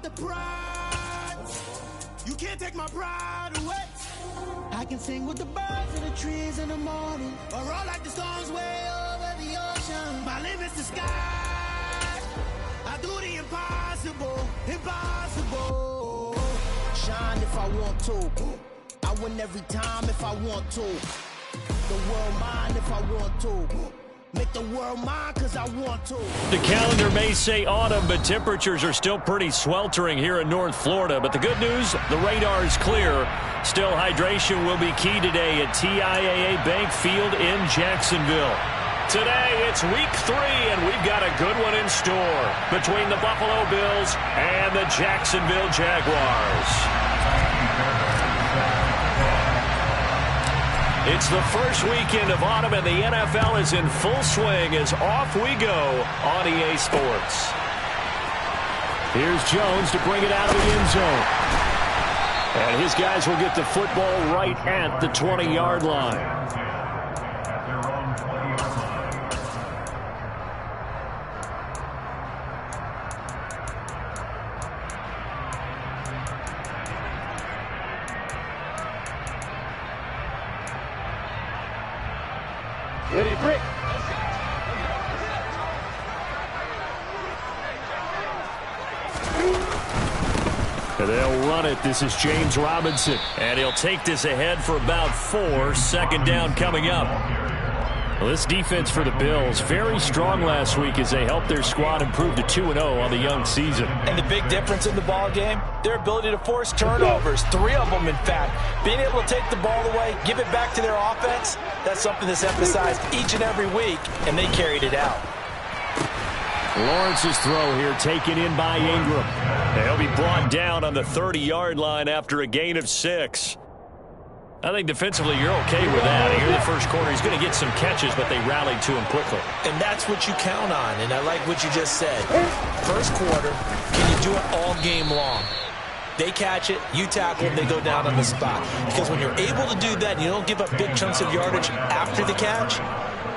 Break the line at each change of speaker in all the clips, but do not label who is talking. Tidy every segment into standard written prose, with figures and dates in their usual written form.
with the pride. You can't take my pride away. I can sing with the birds and the trees in the morning, or roll like the storms way over the ocean. My limit's the sky. I do the impossible, impossible. Shine if I want to. I win every time if I want to. The world mine if I want to. Make the world mine because I want to.
The calendar may say autumn, but temperatures are still pretty sweltering here in North Florida. But the good news, the radar is clear. Still, hydration will be key today at TIAA Bank Field in Jacksonville. Today, it's week 3, and we've got a good one in store between the Buffalo Bills and the Jacksonville Jaguars. It's the first weekend of autumn, and the NFL is in full swing as off we go on EA Sports. Here's Jones to bring it out of the end zone. And his guys will get the football right at the 20-yard line.
Ready, break.
And they'll run it. This is James Robinson. And he'll take this ahead for about 4. Second down coming up. Well, this defense for the Bills, very strong last week as they helped their squad improve to 2-0 on the young season.
And the big difference in the ball game, their ability to force turnovers, 3 of them in fact. Being able to take the ball away, give it back to their offense, that's something that's emphasized each and every week, and they carried it out.
Lawrence's throw here taken in by Ingram. He'll be brought down on the 30-yard line after a gain of 6. I think defensively you're okay with that. Here in the first quarter, he's going to get some catches, but they rallied to him quickly.
And that's what you count on, and I like what you just said. First quarter, can you do it all game long? They catch it, you tackle them, they go down on the spot. Because when you're able to do that and you don't give up big chunks of yardage after the catch,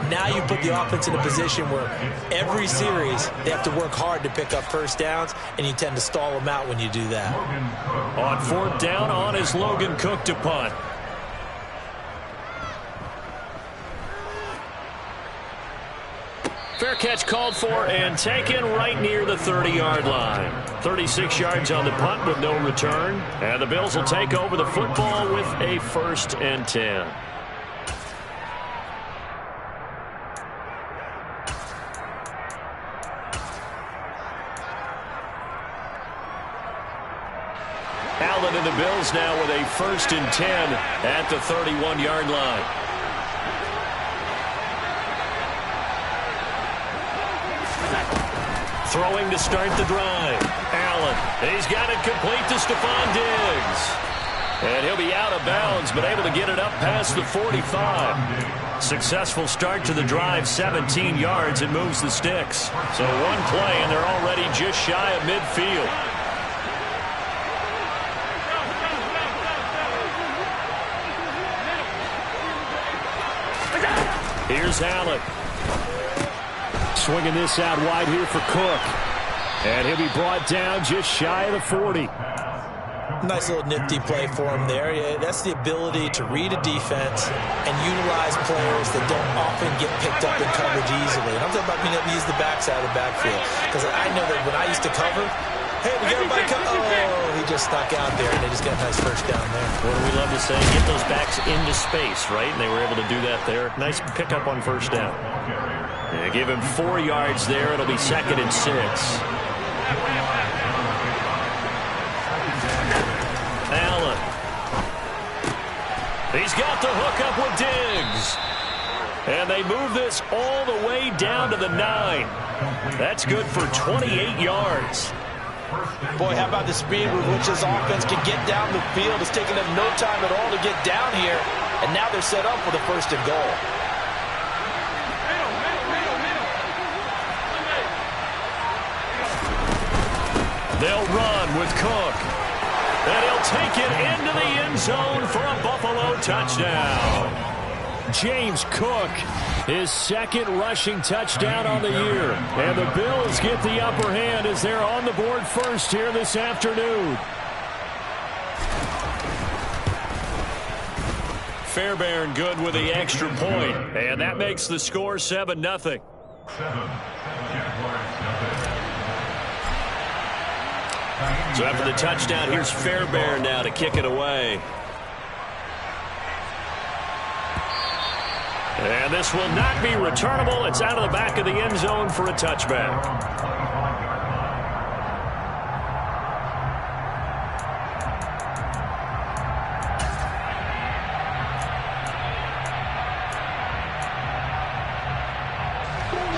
now you put the offense in a position where every series they have to work hard to pick up first downs, and you tend to stall them out when you do that.
On 4th down, on is Logan Cook to punt. Fair catch called for and taken right near the 30-yard line. 36 yards on the punt with no return. And the Bills will take over the football with a 1st and 10. Allen and the Bills now with a 1st and 10 at the 31-yard line. Throwing to start the drive. Allen, he's got it complete to Stephon Diggs. And he'll be out of bounds, but able to get it up past the 45. Successful start to the drive, 17 yards, and moves the sticks. So one play, and they're already just shy of midfield. Here's Allen. Swinging this out wide here for Cook. And he'll be brought down just shy of the 40.
Nice little nifty play for him there. Yeah, that's the ability to read a defense and utilize players that don't often get picked up in coverage easily. And I'm talking about being able to use the backside of the backfield. Because I know that when I used to cover, hey, we got everybody come. Oh, he just stuck out there, and they just got a nice first down there.
What do we love to say? Get those backs into space, right? And they were able to do that there. Nice pickup on first down. Yeah, give him 4 yards there. It'll be 2nd and 6. Allen. He's got the hook up with Diggs. And they move this all the way down to the 9. That's good for 28 yards.
Boy, how about the speed with which this offense can get down the field? It's taken them no time at all to get down here. And now they're set up for the 1st and goal.
They'll run with Cook. And he'll take it into the end zone for a Buffalo touchdown. James Cook, his second rushing touchdown on the year. And the Bills get the upper hand as they're on the board first here this afternoon. Fairbairn good with the extra point, and that makes the score 7-0. So after the touchdown, here's Fairbairn now to kick it away. And this will not be returnable. It's out of the back of the end zone for a touchback.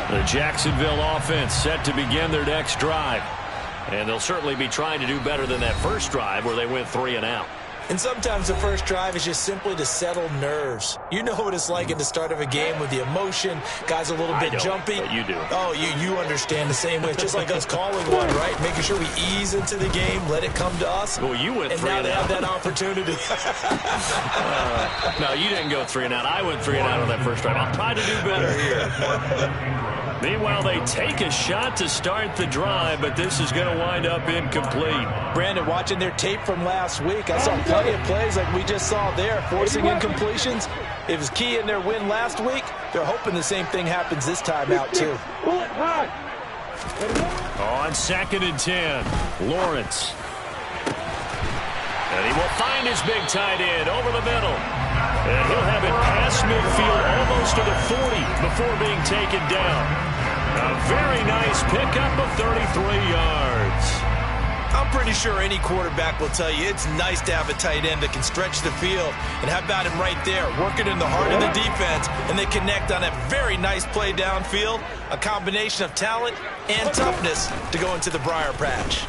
The Jacksonville offense set to begin their next drive. And they'll certainly be trying to do better than that first drive where they went 3 and out.
And sometimes the first drive is just simply to settle nerves. You know what it's like at the start of a game with the emotion. Guys a little bit jumpy.
But you do.
Oh, you understand the same way. It's just like us calling one, right? Making sure we ease into the game, let it come to us.
Well, you went 3 and out.
And now they have that opportunity.
No, you didn't go 3 and out. I went 3 and out on that first drive. I'll try to do better here. Meanwhile, they take a shot to start the drive, but this is going to wind up incomplete.
Brandon, watching their tape from last week, I saw plenty of plays like we just saw there, forcing incompletions. It was key in their win last week. They're hoping the same thing happens this time out, too.
On 2nd and 10, Lawrence. And he will find his big tight end over the middle. And he'll have it past midfield almost to the 40 before being taken down. A very nice pickup of 33 yards.
I'm pretty sure any quarterback will tell you it's nice to have a tight end that can stretch the field. And how about him right there, working in the heart of the defense, and they connect on a very nice play downfield. A combination of talent and toughness to go into the briar patch.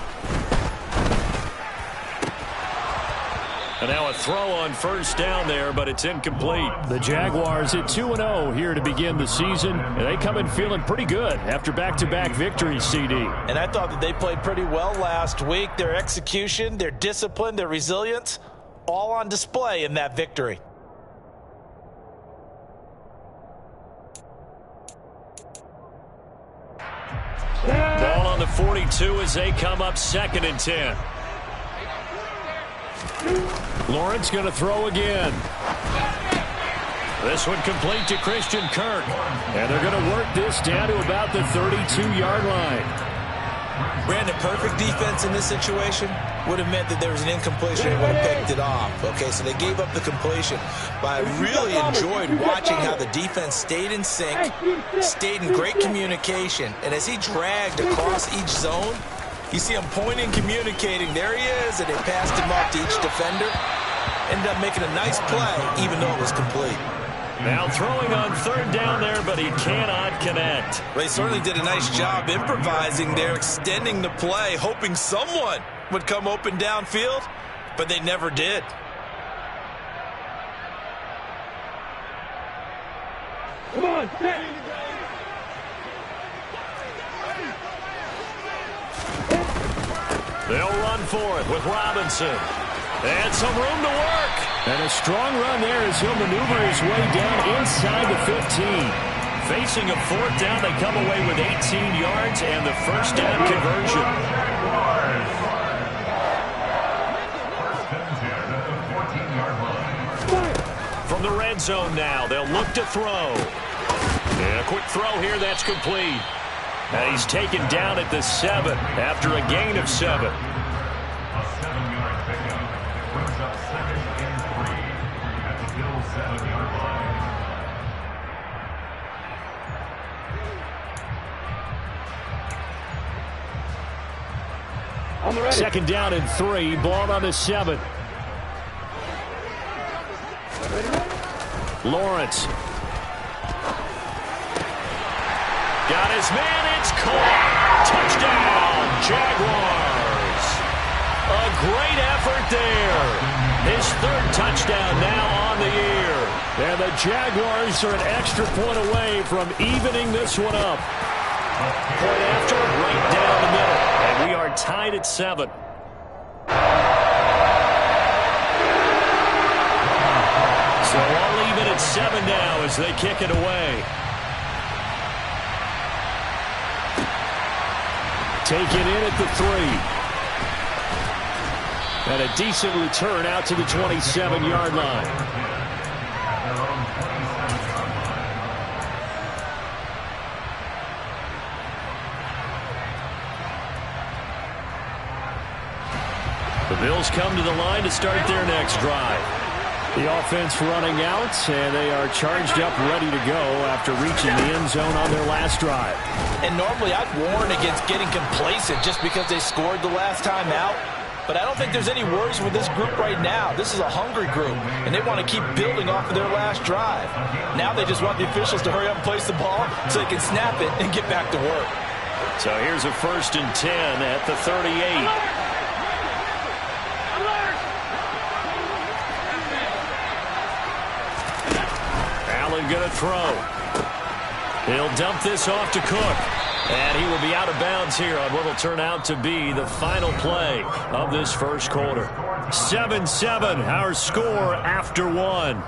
And now a throw on first down there, but it's incomplete. The Jaguars at 2-0 here to begin the season. And they come in feeling pretty good after back-to-back victories, CD.
And I thought that they played pretty well last week. Their execution, their discipline, their resilience, all on display in that victory.
Ball on the 42 as they come up 2nd and 10. Lawrence going to throw again. This one complete to Christian Kirk. And they're going to work this down to about the 32-yard line.
Brandon, perfect defense in this situation would have meant that there was an incompletion and would have picked it off. Okay, so they gave up the completion. But I really enjoyed watching how the defense stayed in sync, stayed in great communication. And as he dragged across each zone, you see him pointing, communicating. There he is, and they passed him up to each defender. Ended up making a nice play, even though it was complete.
Now throwing on 3rd down there, but he cannot connect.
They certainly did a nice job improvising there, extending the play, hoping someone would come open downfield, but they never did.
Come on, set.
They'll run for it with Robinson. And some room to work. And a strong run there as he'll maneuver his way down inside the 15. Facing a 4th down, they come away with 18 yards and the first down conversion. From the red zone now, they'll look to throw. And a quick throw here, that's complete. And he's taken down at the 7 after a gain of 7. Second down and 3, ball on the 7. Lawrence. Got his man, it's caught. Touchdown, Jaguars. A great effort there. His 3rd touchdown now on the year. And the Jaguars are an extra point away from evening this one up. Point after, right down the middle. And we are tied at 7. So all even at 7 now as they kick it away. Take it in at the 3. And a decent return out to the 27-yard line. The Bills come to the line to start their next drive. The offense running out, and they are charged up, ready to go after reaching the end zone on their last drive.
And normally I'd warn against getting complacent just because they scored the last time out. But I don't think there's any worries with this group right now. This is a hungry group, and they want to keep building off of their last drive. Now they just want the officials to hurry up and place the ball so they can snap it and get back to work.
So here's a 1st and 10 at the 38. Going to throw. He'll dump this off to Cook. And he will be out of bounds here on what will turn out to be the final play of this first quarter. 7-7, our score after 1.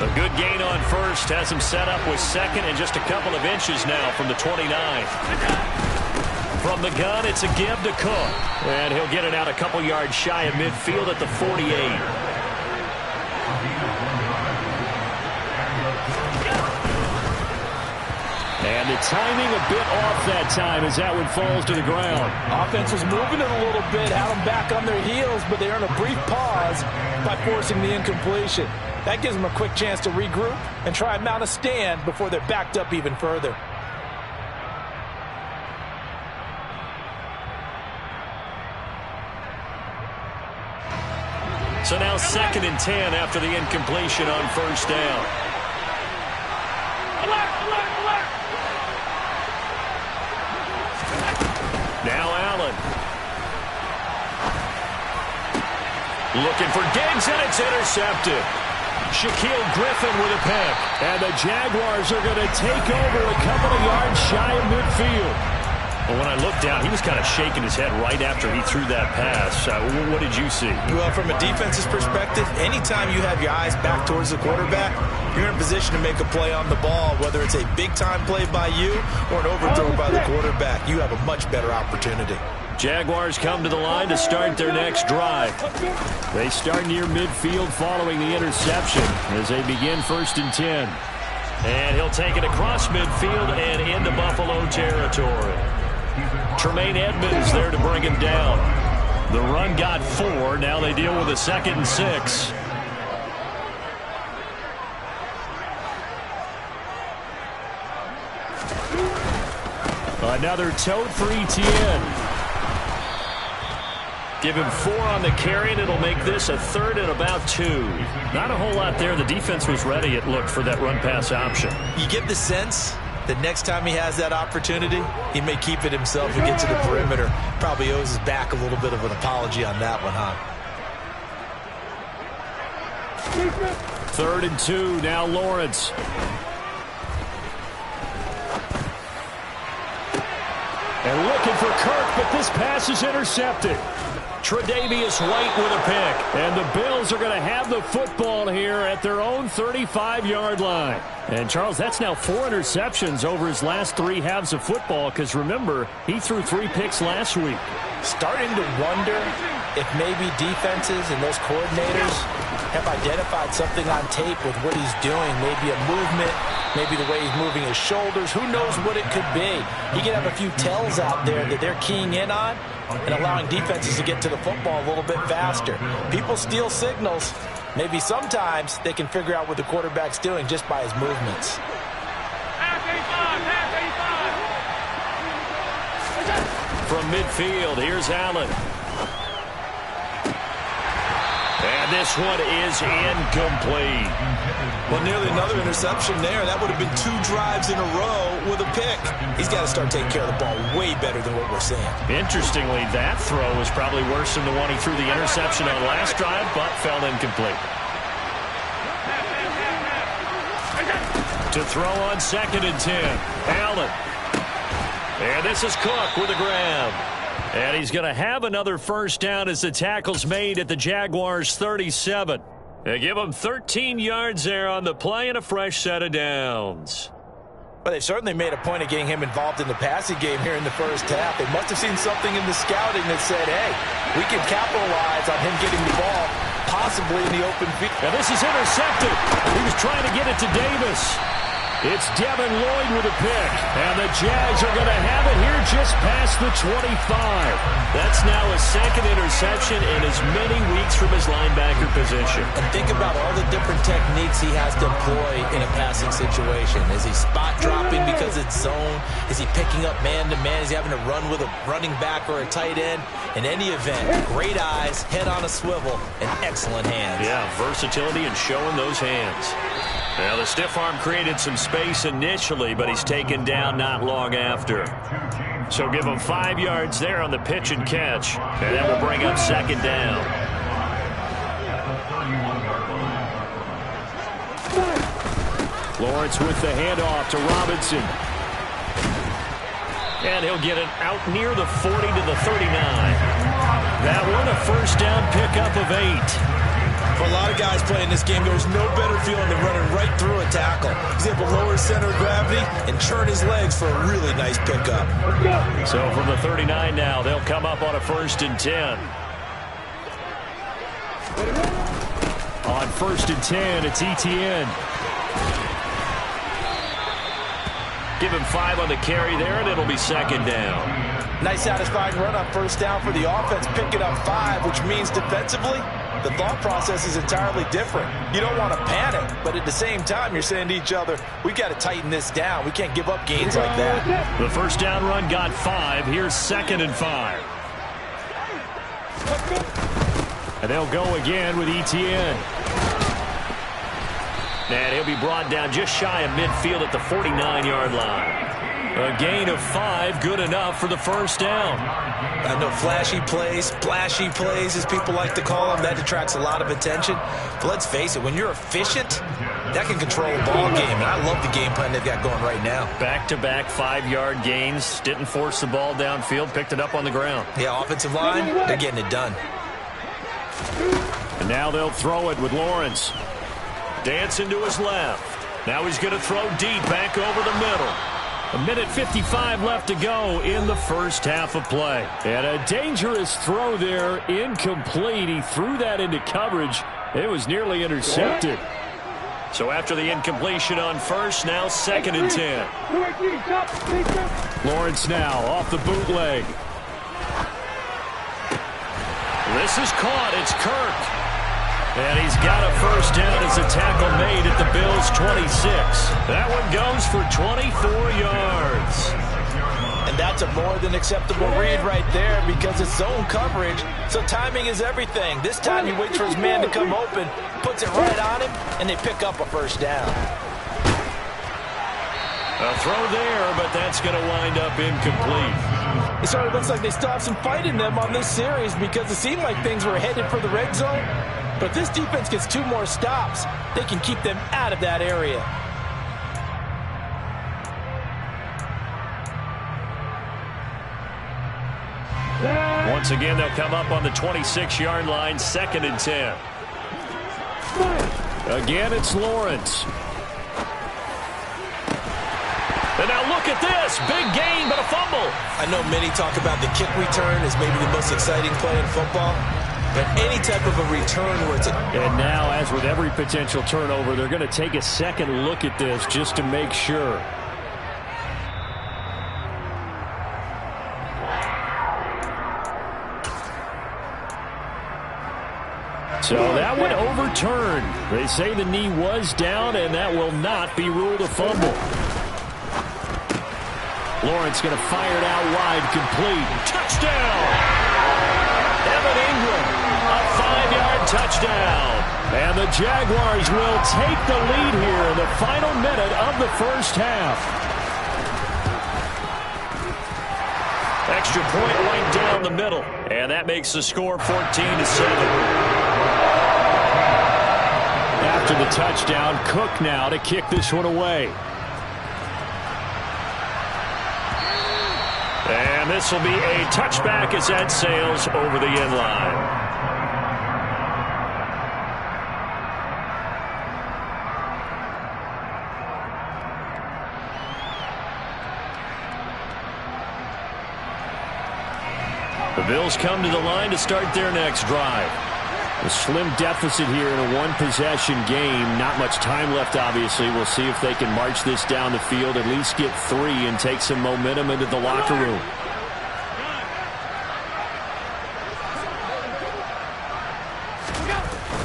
A good gain on first has him set up with second and just a couple of inches now from the 29. From the gun, it's a give to Cook. And he'll get it out a couple yards shy of midfield at the 48. And the timing a bit off that time as that one falls to the ground.
Offense was moving it a little bit, had them back on their heels, but they earned a brief pause by forcing the incompletion. That gives them a quick chance to regroup and try and mount a stand before they're backed up even further.
So now 2nd and 10 after the incompletion on first down. Now Allen. Looking for Diggs, and it's intercepted. Shaquille Griffin with a pick. And the Jaguars are going to take over a couple of yards shy of midfield. Well, when I looked down, he was kind of shaking his head right after he threw that pass. What did you see?
Well, from a defense's perspective, anytime you have your eyes back towards the quarterback, you're in position to make a play on the ball, whether it's a big-time play by you or an overthrow by the quarterback. You have a much better opportunity.
Jaguars come to the line to start their next drive. They start near midfield following the interception as they begin 1st and 10. And he'll take it across midfield and into Buffalo territory. Tremaine Edmonds there to bring him down. The run got 4. Now they deal with a 2nd and 6. Another tote for Etienne. Give him 4 on the carry, and it'll make this a 3rd and about 2. Not a whole lot there. The defense was ready, it looked, for that run-pass option.
You get the sense that next time he has that opportunity, he may keep it himself and get to the perimeter. Probably owes his back a little bit of an apology on that one, huh?
3rd and 2, now Lawrence. And looking for Kirk, but this pass is intercepted. Tre'Davious White with a pick. And the Bills are going to have the football here at their own 35-yard line. And, Charles, that's now 4 interceptions over his last 3 halves of football because, remember, he threw 3 picks last week.
Starting to wonder if maybe defenses and those coordinators have identified something on tape with what he's doing. Maybe a movement, maybe the way he's moving his shoulders. Who knows what it could be? He could have a few tells out there that they're keying in on and allowing defenses to get to the football a little bit faster. People steal signals. Maybe sometimes they can figure out what the quarterback's doing just by his movements.
From midfield, here's Allen. And this one is incomplete.
Well, nearly another interception there. That would have been 2 drives in a row with a pick. He's got to start taking care of the ball way better than what we're seeing.
Interestingly, that throw was probably worse than the one he threw the interception on last drive, but fell incomplete. To throw on 2nd and 10. Allen. And this is Cook with a grab. And he's going to have another first down as the tackle's made at the Jaguars' 37. They give him 13 yards there on the play and a fresh set of downs.
But they've certainly made a point of getting him involved in the passing game here in the first half. They must have seen something in the scouting that said, hey, we can capitalize on him getting the ball, possibly in the open field.
And this is intercepted. He was trying to get it to Davis. It's Devin Lloyd with a pick. And the Jags are going to have it here just past the 25. That's now a second interception in as many weeks from his linebacker position.
And think about all the different techniques he has to employ in a passing situation. Is he spot dropping because it's zone? Is he picking up man-to-man? Is he having to run with a running back or a tight end? In any event, great eyes, head on a swivel, and excellent hands.
Yeah, versatility and showing those hands. Now, the stiff arm created some space initially, but he's taken down not long after. So give him 5 yards there on the pitch and catch, and that will bring up 2nd down. Lawrence with the handoff to Robinson. And he'll get it out near the 40 to the 39. That one a first down pickup of 8.
For a lot of guys playing this game, there was no better feeling than running right through a tackle. He's able to lower his center of gravity and churn his legs for a really nice pickup.
So from the 39 now, they'll come up on a 1st and 10. On 1st and 10, it's Etienne. Give him 5 on the carry there, and it'll be 2nd down.
Nice satisfying run on first down for the offense, picking up 5, which means defensively, the thought process is entirely different. You don't want to panic, but at the same time, you're saying to each other, we've got to tighten this down. We can't give up gains like that.
The first down run got 5. Here's 2nd and 5. And they'll go again with Etienne. And he'll be brought down just shy of midfield at the 49-yard line. A gain of 5, good enough for the first down.
I know flashy plays, splashy plays, as people like to call them, that attracts a lot of attention. But let's face it, when you're efficient, that can control a ball game. And I love the game plan they've got going right now.
Back-to-back 5-yard gains. Didn't force the ball downfield, picked it up on the ground.
Yeah, offensive line, they're getting it done.
And now they'll throw it with Lawrence. Dancing to his left. Now he's going to throw deep back over the middle. 1:55 left to go in the first half of play. And a dangerous throw there, incomplete. He threw that into coverage. It was nearly intercepted. So after the incompletion on first, now 2nd and 10. Lawrence now off the bootleg. This is caught. It's Kirk. And he's got a first down as a tackle made at the Bills' 26. That one goes for 24 yards.
And that's a more than acceptable read right there because it's zone coverage, so timing is everything. This time he waits for his man to come open, puts it right on him, and they pick up a first down.
A throw there, but that's going to wind up incomplete.
It sort of looks like they still have some fight in them on this series because it seemed like things were headed for the red zone. But if this defense gets 2 more stops, they can keep them out of that area.
Once again, they'll come up on the 26-yard line, 2nd and 10. Again, it's Lawrence. And now look at this. Big gain, but a fumble.
I know many talk about the kick return as maybe the most exciting play in football. But any type of a return where it's
And now, as with every potential turnover, they're going to take a second look at this just to make sure. So that one overturned. They say the knee was down, and that will not be ruled a fumble. Lawrence going to fire it out wide, complete. Touchdown! Evan Ingram, a 5-yard touchdown. And the Jaguars will take the lead here in the final minute of the first half. Extra point right down the middle. And that makes the score 14-7. After the touchdown, Cook now to kick this one away. And this will be a touchback as that sails over the end line. The Bills come to the line to start their next drive. A slim deficit here in a one-possession game. Not much time left, obviously. We'll see if they can march this down the field, at least get 3, and take some momentum into the locker room.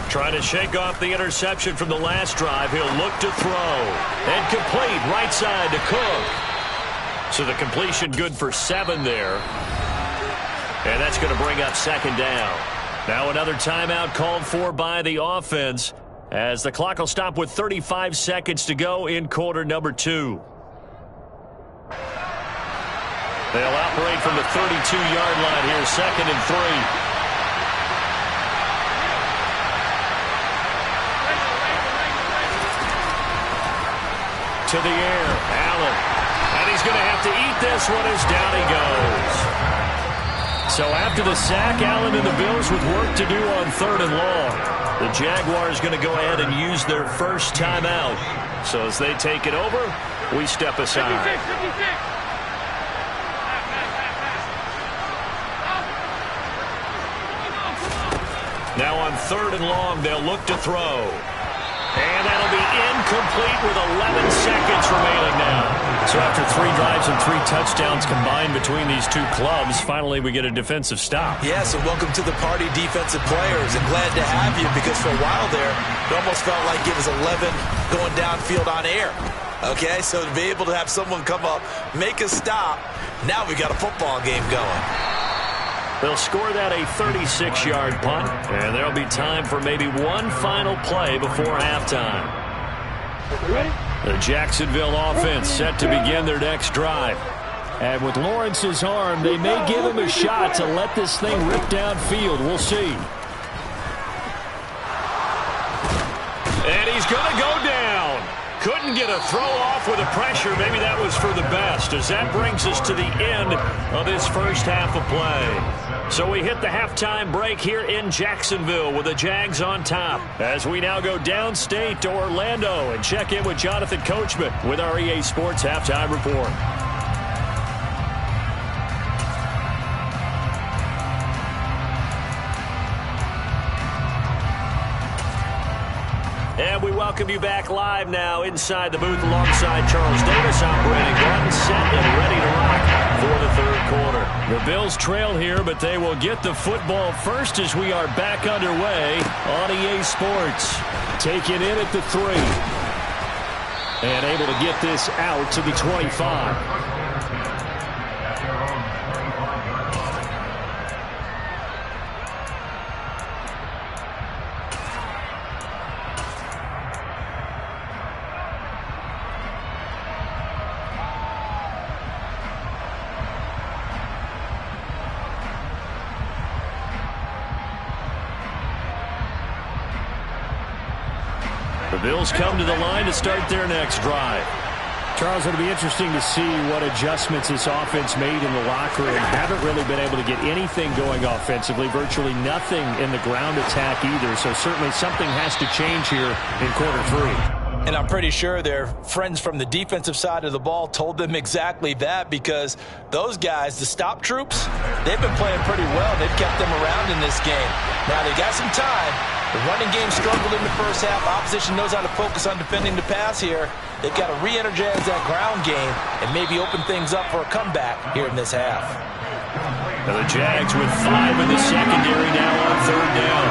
Trying to shake off the interception from the last drive. He'll look to throw. And complete right side to Cook. So the completion good for 7 there. And that's going to bring up second down. Now another timeout called for by the offense as the clock will stop with 35 seconds to go in quarter number 2. They'll operate from the 32-yard line here, 2nd and 3. To the air, Allen. And he's going to have to eat this one as down he goes. So after the sack, Allen and the Bills with work to do on 3rd and long. The Jaguars going to go ahead and use their first timeout. So as they take it over, we step aside.
56, 56.
Now on 3rd and long, they'll look to throw. And that'll be incomplete with 11 seconds remaining now. So after 3 drives and 3 touchdowns combined between these two clubs, finally we get a defensive stop.
Yes, and welcome to the party, defensive players, and glad to have you because for a while there, it almost felt like it was 11 going downfield on air. Okay, so to be able to have someone come up, make a stop, now we got a football game going.
They'll score that a 36-yard punt, and there'll be time for maybe one final play before halftime.
Ready?
The Jacksonville offense set to begin their next drive. And with Lawrence's arm, they may give him a shot to let this thing rip downfield. We'll see. And he's going to go down. Couldn't get a throw off with the pressure. Maybe that was for the best, as that brings us to the end of this first half of play. So we hit the halftime break here in Jacksonville with the Jags on top, as we now go downstate to Orlando and check in with Jonathan Coachman with our EA Sports Halftime Report. And we welcome you back live now inside the booth alongside Charles Davis, operating one, set, and ready to rock for the third quarter. The Bills trail here, but they will get the football first as we are back underway on EA Sports. Taking in at the 3. And able to get this out to the 25. The Bills come to the line to start their next drive. Charles, it'll be interesting to see what adjustments this offense made in the locker room. Haven't really been able to get anything going offensively, virtually nothing in the ground attack either. So certainly something has to change here in quarter 3.
And I'm pretty sure their friends from the defensive side of the ball told them exactly that, because those guys, the stop troops, they've been playing pretty well. They've kept them around in this game. Now they got some time. The running game struggled in the first half. Opposition knows how to focus on defending the pass here. They've got to re-energize that ground game and maybe open things up for a comeback here in this half.
Now the Jags with 5 in the secondary now on 3rd down.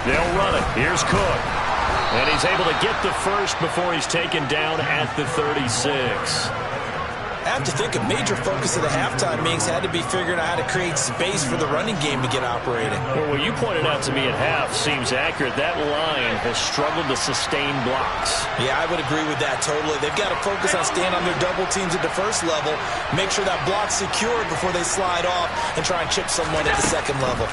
They'll run it. Here's Cook. And he's able to get the first before he's taken down at the 36.
I have to think a major focus of the halftime meetings had to be figuring out how to create space for the running game to get operating.
Well, what you pointed out to me at half seems accurate. That line has struggled to sustain blocks.
Yeah, I would agree with that totally. They've got to focus on staying on their double teams at the first level, make sure that block's secure before they slide off and try and chip someone at the second level.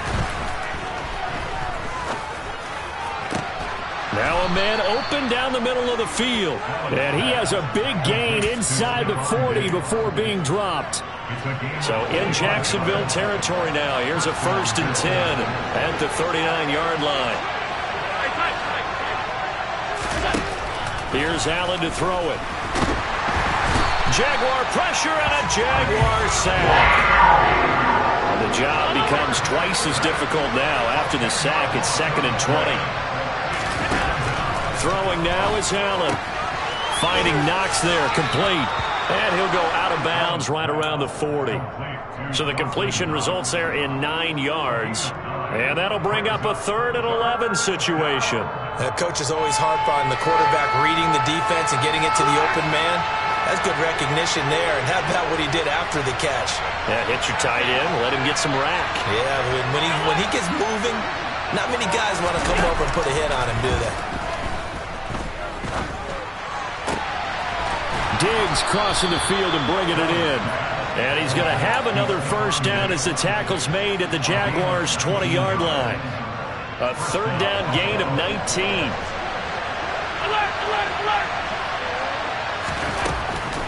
Now a man open down the middle of the field. And he has a big gain inside the 40 before being dropped. So in Jacksonville territory now. Here's a 1st and 10 at the 39-yard line. Here's Allen to throw it. Jaguar pressure and a Jaguar sack. The job becomes twice as difficult now. After the sack, it's 2nd and 20. Throwing now is Allen. Finding Knox there, complete. And he'll go out of bounds right around the 40. So the completion results there in 9 yards. And that'll bring up a 3rd and 11 situation.
The coach is always harp on the quarterback reading the defense and getting it to the open man. That's good recognition there. And how about what he did after the catch?
Yeah, hit your tight end, let him get some rack.
Yeah, when he gets moving, not many guys want to come over and put a hit on him, do they?
Diggs crossing the field and bringing it in. And he's going to have another 1st down as the tackle's made at the Jaguars' 20-yard line. A 3rd down gain of 19.
Alert, alert, alert!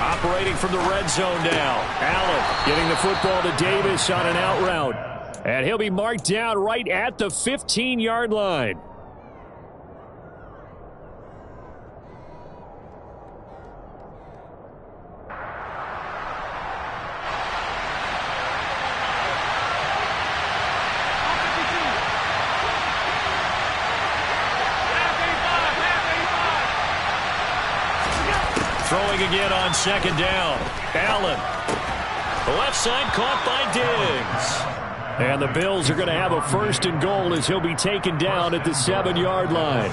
Operating from the red zone now. Allen getting the football to Davis on an out route. And he'll be marked down right at the 15-yard line. Throwing again on 2nd down. Allen. The left side caught by Diggs. And the Bills are going to have a 1st and goal as he'll be taken down at the 7-yard line.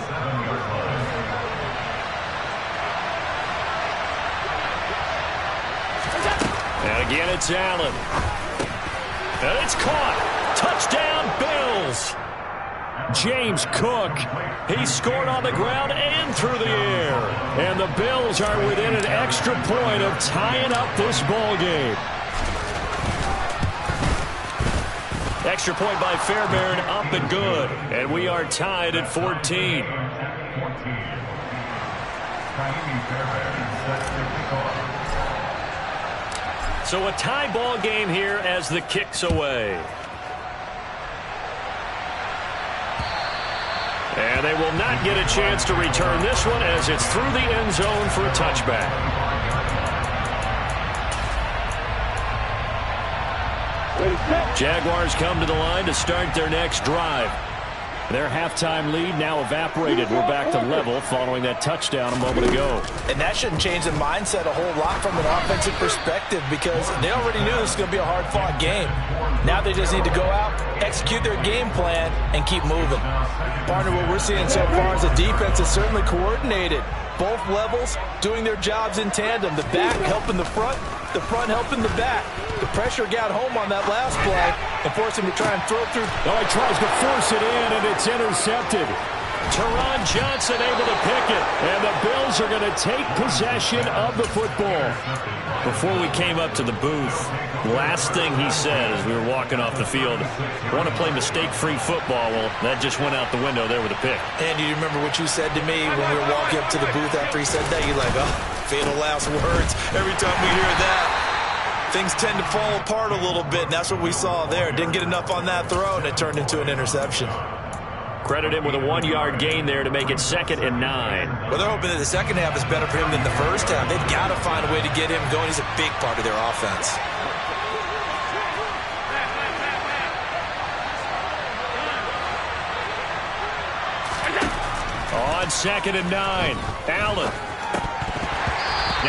And again it's Allen. And it's caught. Touchdown Bills. James Cook, he scored on the ground and through the air. And the Bills are within an extra point of tying up this ball game. Extra point by Fairbairn, up and good. And we are tied at 14. So a tie ball game here as the kick's away. And they will not get a chance to return this one as it's through the end zone for a touchback. Jaguars come to the line to start their next drive. Their halftime lead now evaporated. We're back to level following that touchdown a moment ago.
And that shouldn't change the mindset a whole lot from an offensive perspective because they already knew this was going to be a hard-fought game. Now they just need to go out, execute their game plan, and keep moving. Partner, what we're seeing so far is the defense is certainly coordinated. Both levels doing their jobs in tandem. The back helping the front helping the back. The pressure got home on that last play and forced him to try and throw through.
Oh, he tries to force it in, and it's intercepted. Teron Johnson able to pick it, and the Bills are going to take possession of the football. Before we came up to the booth, last thing he said as we were walking off the field, I want to play mistake-free football. Well, that just went out the window there with a pick.
And do you remember what you said to me when we were walking up to the booth after he said that? You're like, oh, fatal last words. Every time we hear that, things tend to fall apart a little bit, and that's what we saw there. Didn't get enough on that throw, and it turned into an interception.
Credit him with a 1-yard gain there to make it 2nd and 9.
Well, they're hoping that the second half is better for him than the first half. They've got to find a way to get him going. He's a big part of their offense.
On 2nd and 9, Allen.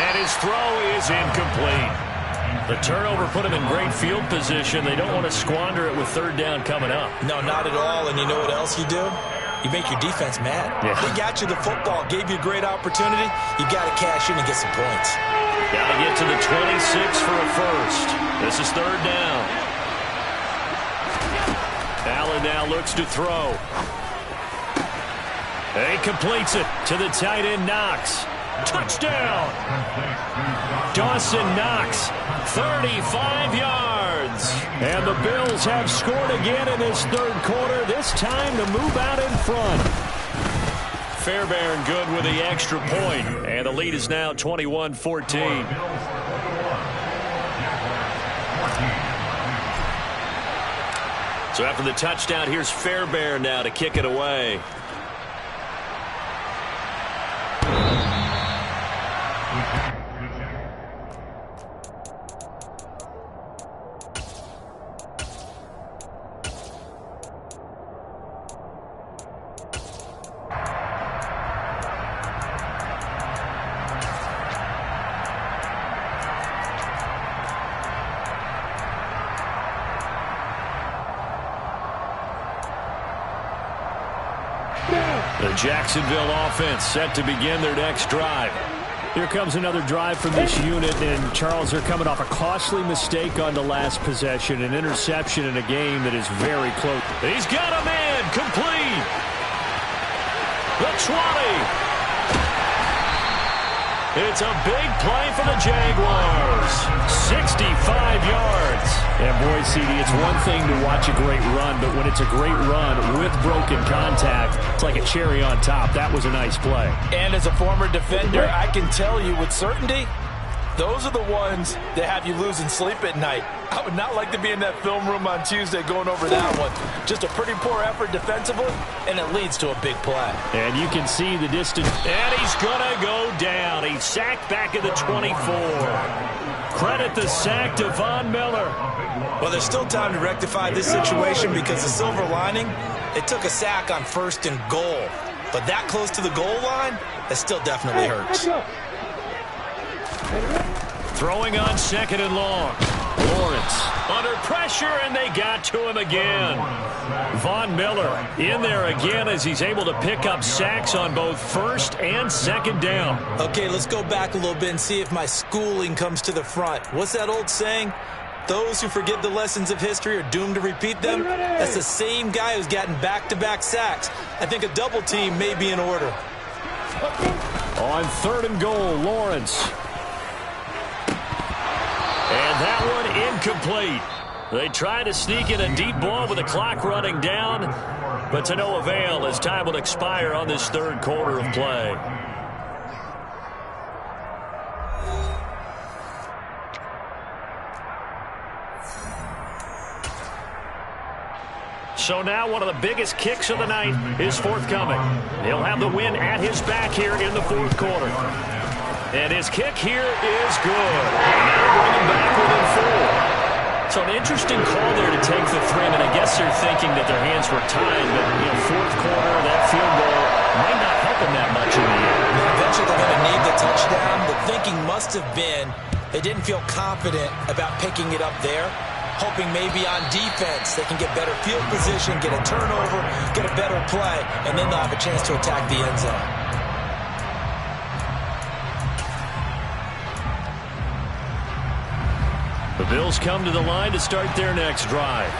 And his throw is incomplete. The turnover put him in great field position. They don't want to squander it with 3rd down coming up.
No, not at all. And you know what else you do? You make your defense mad.
Yeah.
They got you the football, gave you a great opportunity. You got to cash in and get some points.
Got to get to the 26 for a first. This is 3rd down. Allen now looks to throw. He completes it to the tight end, Knox. Touchdown! Dawson Knox, 35 yards. And the Bills have scored again in this 3rd quarter, this time to move out in front. Fairbairn good with the extra point, and the lead is now 21-14. So after the touchdown, here's Fairbairn now to kick it away. The Jacksonville offense set to begin their next drive.
Here comes another drive from this unit, and Charles, they're coming off a costly mistake on the last possession, an interception in a game that is very close.
He's got a man complete. The 20. It's a big play for the Jaguars. 65 yards.
And boy, CD, it's one thing to watch a great run, but when it's a great run with broken contact, it's like a cherry on top. That was a nice play.
And as a former defender, I can tell you with certainty, those are the ones that have you losing sleep at night. I would not like to be in that film room on Tuesday going over that one. Just a pretty poor effort defensively, and it leads to a big play.
And you can see the distance.
And he's going to go down. He's sacked back at the 24. Credit the sack to Von Miller.
Well, there's still time to rectify this situation because the silver lining, it took a sack on 1st and goal. But that close to the goal line, that still definitely hurts.
Throwing on 2nd and long. Lawrence under pressure, and they got to him again. Von Miller in there again as he's able to pick up sacks on both 1st and 2nd down.
Okay, let's go back a little bit and see if my schooling comes to the front. What's that old saying? Those who forget the lessons of history are doomed to repeat them. That's the same guy who's gotten back-to-back sacks. I think a double team may be in order.
On 3rd and goal, Lawrence. And that one incomplete. They try to sneak in a deep ball with the clock running down, but to no avail as time will expire on this 3rd quarter of play. So now one of the biggest kicks of the night is forthcoming. He'll have the win at his back here in the 4th quarter. And his kick here is good. Now bringing back within 4. So an interesting call there to take the 3, and I guess they're thinking that their hands were tied, but 4th quarter, that field goal might not help them that much in the end.
Eventually they're going to need the touchdown. The thinking must have been they didn't feel confident about picking it up there, hoping maybe on defense they can get better field position, get a turnover, get a better play, and then they'll have a chance to attack the end zone.
The Bills come to the line to start their next drive.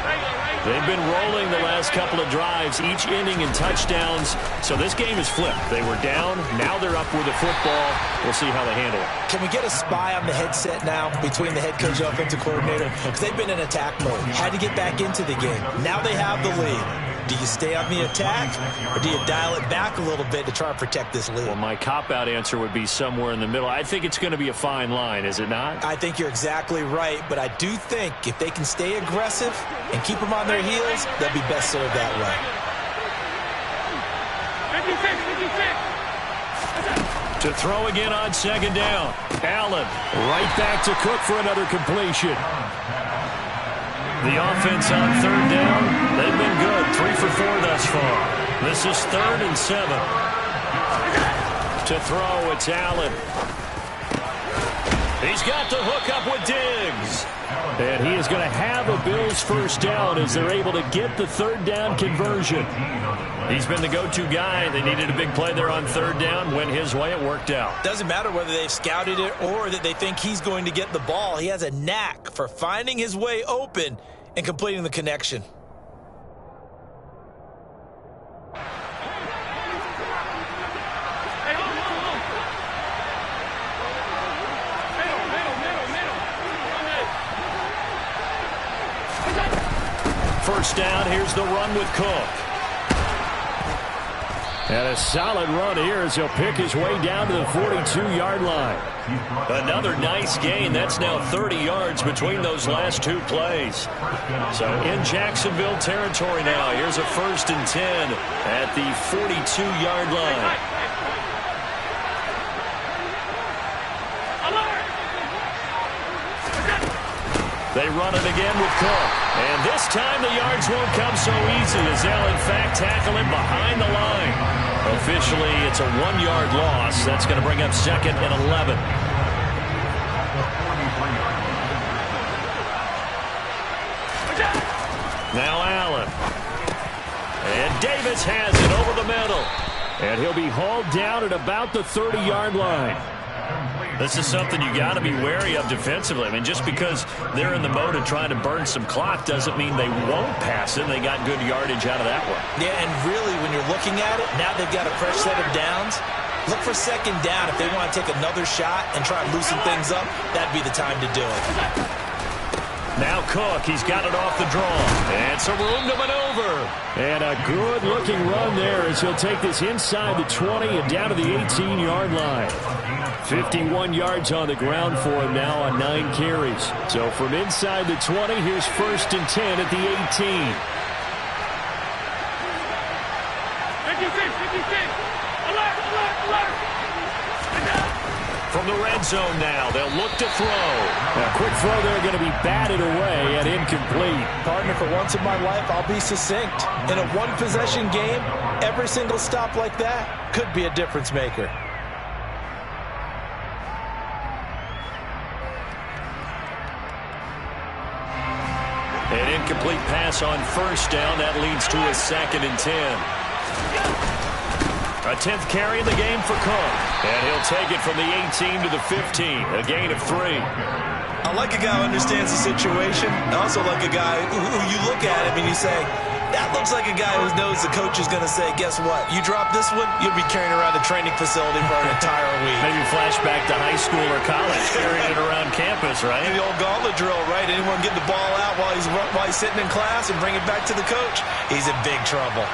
They've been rolling the last couple of drives, each inning in touchdowns. So this game is flipped. They were down. Now they're up with the football. We'll see how they handle it.
Can we get a spy on the headset now between the head coach and offensive coordinator? Because they've been in attack mode. Had to get back into the game. Now they have the lead. Do you stay on the attack, or do you dial it back a little bit to try and protect this lead?
Well, my cop-out answer would be somewhere in the middle. I think it's going to be a fine line, is it not?
I think you're exactly right, but I do think if they can stay aggressive and keep them on their heels, they'll be best served that way.
56.
To throw again on 2nd down. Allen right back to Cook for another completion. The offense on 3rd down, they've been good. 3 for 4 thus far. This is 3rd and 7. To throw, it's Allen. He's got the hook up with Diggs.
And he is going to have a Bills 1st down as they're able to get the 3rd down conversion.
He's been the go-to guy. They needed a big play there on 3rd down. Went his way. It worked out.
Doesn't matter whether they've scouted it or that they think he's going to get the ball. He has a knack for finding his way open and completing the connection.
First down, here's the run with Cook.
And a solid run here as he'll pick his way down to the 42-yard line. Another nice gain. That's now 30 yards between those last two plays. So in Jacksonville territory now. Here's a 1st and 10 at the 42-yard line. They run it again with Cook. And this time the yards won't come so easy as they'll, in fact, tackle him behind the line. Officially, it's a 1-yard loss. That's going to bring up 2nd and 11. Now Allen. And Davis has it over the middle. And he'll be hauled down at about the 30-yard line. This is something you got to be wary of defensively. I mean, just because they're in the mode of trying to burn some clock doesn't mean they won't pass it. They got good yardage out of that one.
Yeah, and really, when you're looking at it, now they've got a fresh set of downs. Look for 2nd down. If they want to take another shot and try and loosen things up, that'd be the time to do it.
Now Cook, he's got it off the draw. And some room to maneuver. And a good-looking run there as he'll take this inside the 20 and down to the 18-yard line. 51 yards on the ground for him now on 9 carries. So from inside the 20, here's 1st and 10 at the 18.
56. Alert.
From the red zone now, they'll look to throw. A quick throw there going to be batted away and incomplete.
Partner, for once in my life, I'll be succinct. In a one-possession game, every single stop like that could be a difference maker.
An incomplete pass on 1st down. That leads to a 2nd and 10. A 10th carry in the game for Cook. And he'll take it from the 18 to the 15. A gain of 3.
I like a guy who understands the situation. I also like a guy who you look at him and you say, that looks like a guy who knows the coach is going to say, guess what? You drop this one, you'll be carrying around the training facility for an entire week.
Maybe flashback to high school or college, carrying it around campus, right?
The old gauntlet drill, right? Anyone get the ball out while he's sitting in class and bring it back to the coach? He's in big trouble.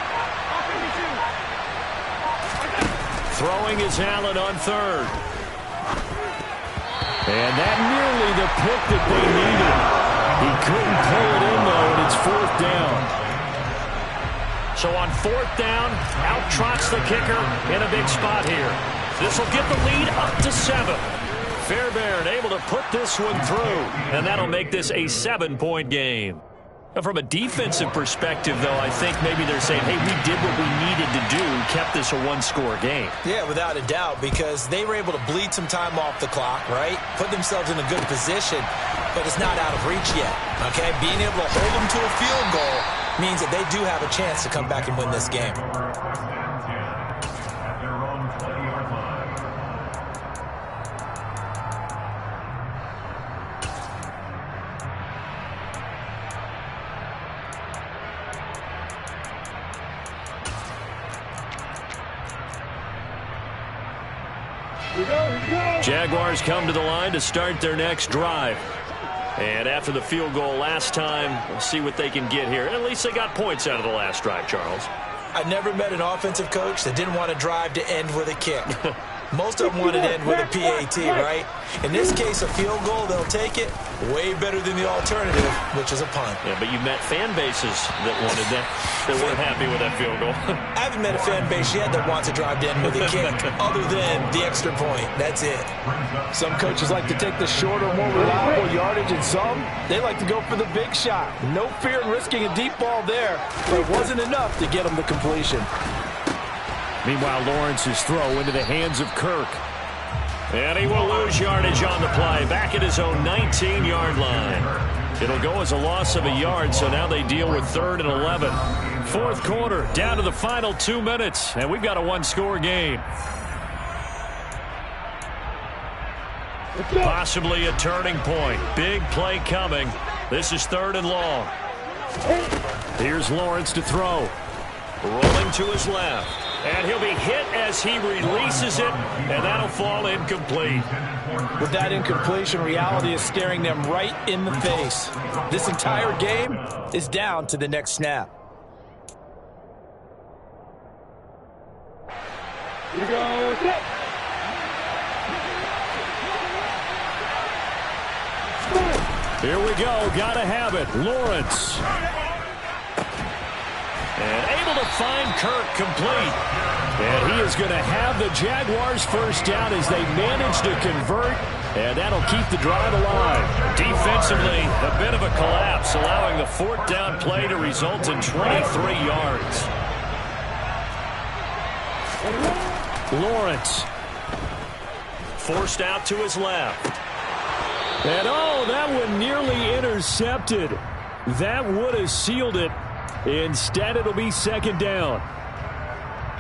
Throwing is Allen on 3rd. And that nearly the pick that they needed. He couldn't pull it in, though, and it's 4th down. So on 4th down, out trots the kicker in a big spot here. This will get the lead up to 7. Fairbairn able to put this one through, and that'll make this a 7-point game. Now, from a defensive perspective, though, I think maybe they're saying, hey, we did what we needed to do, kept this a 1-score game.
Yeah, without a doubt, because they were able to bleed some time off the clock, right? Put themselves in a good position, but it's not out of reach yet, okay? Being able to hold them to a field goal means that they do have a chance to come back and win this game.
Jaguars come to the line to start their next drive. And after the field goal last time, we'll see what they can get here. At least they got points out of the last drive, Charles.
I've never met an offensive coach that didn't want to drive to end with a kick. Most of them want to end with a PAT, right? In this case, a field goal, they'll take it. Way better than the alternative, which is a punt.
Yeah, but you met fan bases that wanted that, that weren't happy with that field goal.
I haven't met a fan base yet that wants to drive to end with a kick, other than the extra point. That's it.
Some coaches like to take the shorter, more reliable yardage, and some, they like to go for the big shot. No fear in risking a deep ball there, but it wasn't enough to get them the completion.
Meanwhile, Lawrence's throw into the hands of Kirk. And he will lose yardage on the play, back at his own 19-yard line. It'll go as a loss of a yard, so now they deal with 3rd and 11. 4th quarter, down to the final 2 minutes, and we've got a 1-score game. Possibly a turning point. Big play coming. This is 3rd and long. Here's Lawrence to throw. Rolling to his left. And he'll be hit as he releases it, and that'll fall incomplete.
With that incompletion, reality is staring them right in the face. This entire game is down to the next snap.
Here we go. Gotta have it. Lawrence. And able to find Kirk complete. And he is going to have the Jaguars first down as they manage to convert. And that'll keep the drive alive.
Defensively, a bit of a collapse, allowing the fourth down play to result in 23 yards.
Lawrence.
Forced out to his left.
And oh, that one nearly intercepted. That would have sealed it. Instead, it'll be second down.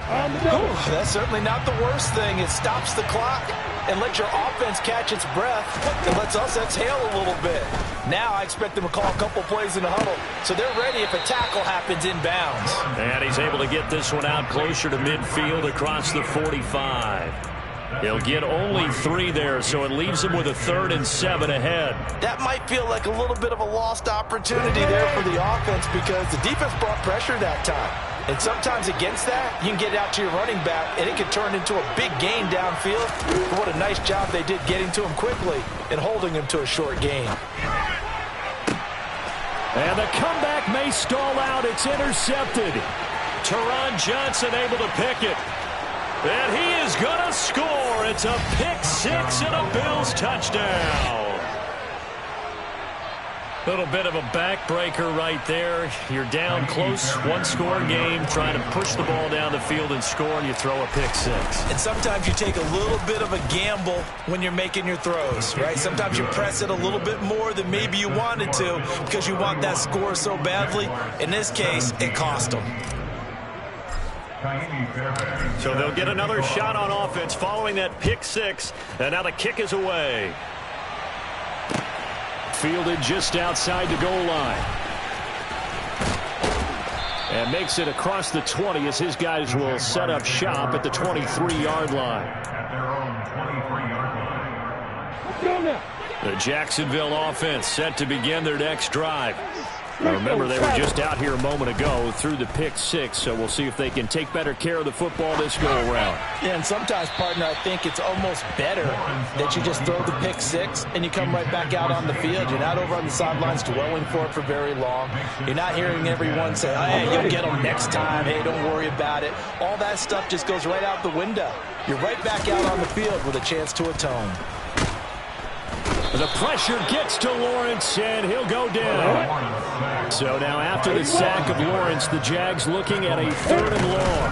That's certainly not the worst thing. It stops the clock and lets your offense catch its breath and lets us exhale a little bit. Now I expect them to call a couple plays in the huddle, so they're ready if a tackle happens inbounds.
And he's able to get this one out closer to midfield across the 45. He'll get only 3 there, so it leaves him with a 3rd and 7 ahead.
That might feel like a little bit of a lost opportunity there for the offense because the defense brought pressure that time. And sometimes against that, you can get out to your running back, and it can turn into a big gain downfield. But what a nice job they did getting to him quickly and holding him to a short gain.
And the comeback may stall out. It's intercepted.
Teron Johnson able to pick it. And he is going to score. It's a pick 6 and a Bills touchdown. Little bit of a backbreaker right there. You're down close, one-score game, trying to push the ball down the field and score, and you throw a pick 6.
And sometimes you take a little bit of a gamble when you're making your throws, right? Sometimes you press it a little bit more than maybe you wanted to because you want that score so badly. In this case, it cost them.
So they'll get another shot on offense following that pick 6, and now the kick is away.
Fielded just outside the goal line. And makes it across the 20 as his guys will set up shop at the 23-yard line. The Jacksonville offense set to begin their next drive. Now remember, they were just out here a moment ago through the pick 6, so we'll see if they can take better care of the football this go-around.
Yeah, and sometimes, partner, I think it's almost better that you just throw the pick 6 and you come right back out on the field. You're not over on the sidelines dwelling for it for very long. You're not hearing everyone say, hey, you'll get them next time. Hey, don't worry about it. All that stuff just goes right out the window. You're right back out on the field with a chance to atone.
The pressure gets to Lawrence, and he'll go down. So now after the sack of Lawrence, the Jags looking at a 3rd and long.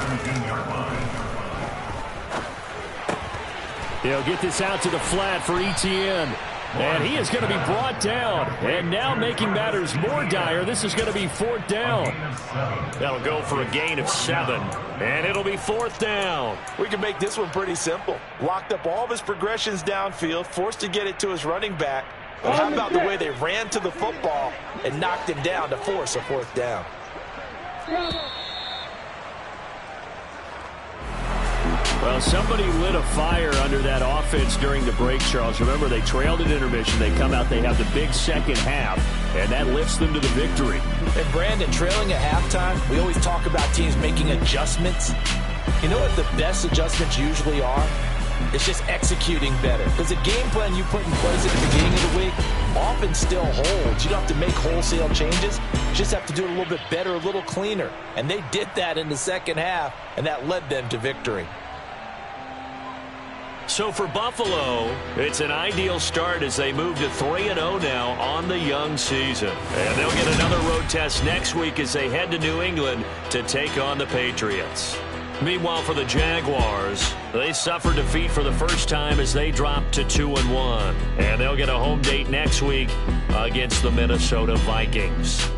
He'll get this out to the flat for Etienne. And he is going to be brought down. And now making matters more dire, this is going to be 4th down.
That'll go for a gain of 7. And it'll be 4th down.
We can make this one pretty simple. Locked up all of his progressions downfield, forced to get it to his running back. But how about the way they ran to the football and knocked him down to force a 4th down?
Well, somebody lit a fire under that offense during the break, Charles. Remember, they trailed at intermission. They come out, they have the big second half, and that lifts them to the victory.
And, Brandon, trailing at halftime, we always talk about teams making adjustments. You know what the best adjustments usually are? It's just executing better. Because the game plan you put in place at the beginning of the week often still holds. You don't have to make wholesale changes. You just have to do it a little bit better, a little cleaner. And they did that in the second half, and that led them to victory.
So for Buffalo, it's an ideal start as they move to 3-0 now on the young season. And they'll get another road test next week as they head to New England to take on the Patriots. Meanwhile, for the Jaguars, they suffered defeat for the first time as they dropped to 2-1. And they'll get a home date next week against the Minnesota Vikings.